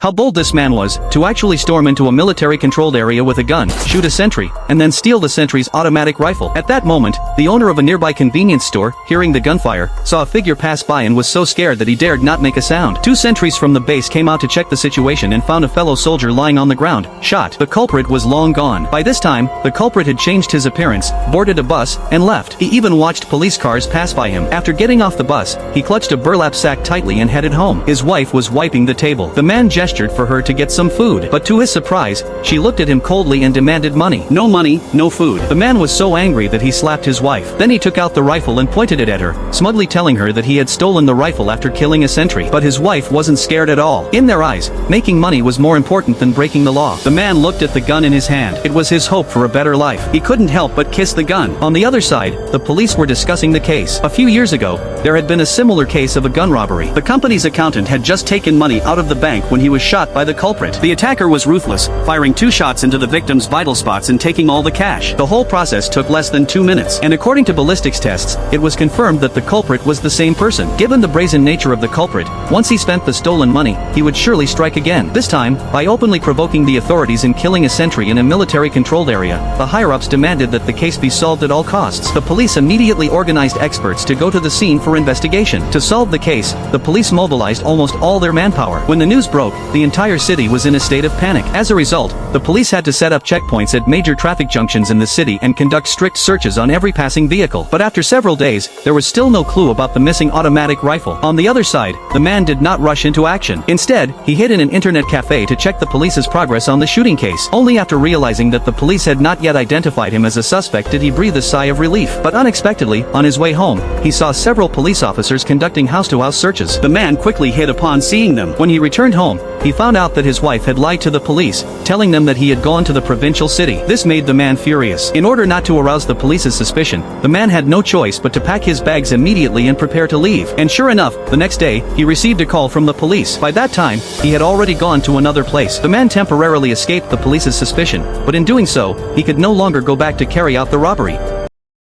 How bold this man was, to actually storm into a military-controlled area with a gun, shoot a sentry, and then steal the sentry's automatic rifle. At that moment, the owner of a nearby convenience store, hearing the gunfire, saw a figure pass by and was so scared that he dared not make a sound. Two sentries from the base came out to check the situation and found a fellow soldier lying on the ground, shot. The culprit was long gone. By this time, the culprit had changed his appearance, boarded a bus, and left. He even watched police cars pass by him. After getting off the bus, he clutched a burlap sack tightly and headed home. His wife was wiping the table. The man gestured for her to get some food, but to his surprise, she looked at him coldly and demanded money. No money, no food. The man was so angry that he slapped his wife. Then he took out the rifle and pointed it at her, smugly telling her that he had stolen the rifle after killing a sentry. But his wife wasn't scared at all. In their eyes, making money was more important than breaking the law. The man looked at the gun in his hand. It was his hope for a better life. He couldn't help but kiss the gun. On the other side, the police were discussing the case. A few years ago, there had been a similar case of a gun robbery. The company's accountant had just taken money out of the bank when he was shot by the culprit. The attacker was ruthless, firing 2 shots into the victim's vital spots and taking all the cash. The whole process took less than 2 minutes, and according to ballistics tests, it was confirmed that the culprit was the same person. Given the brazen nature of the culprit, once he spent the stolen money, he would surely strike again. This time, by openly provoking the authorities and killing a sentry in a military-controlled area, the higher-ups demanded that the case be solved at all costs. The police immediately organized experts to go to the scene for investigation. To solve the case, the police mobilized almost all their manpower. When the news broke, the entire city was in a state of panic. As a result, the police had to set up checkpoints at major traffic junctions in the city and conduct strict searches on every passing vehicle. But after several days, there was still no clue about the missing automatic rifle. On the other side, the man did not rush into action. Instead, he hid in an internet cafe to check the police's progress on the shooting case. Only after realizing that the police had not yet identified him as a suspect did he breathe a sigh of relief. But unexpectedly, on his way home, he saw several police officers conducting house-to-house searches. The man quickly hid upon seeing them. When he returned home, he found out that his wife had lied to the police, telling them that he had gone to the provincial city. This made the man furious. In order not to arouse the police's suspicion, the man had no choice but to pack his bags immediately and prepare to leave. And sure enough, the next day, he received a call from the police. By that time, he had already gone to another place. The man temporarily escaped the police's suspicion, but in doing so, he could no longer go back to carry out the robbery.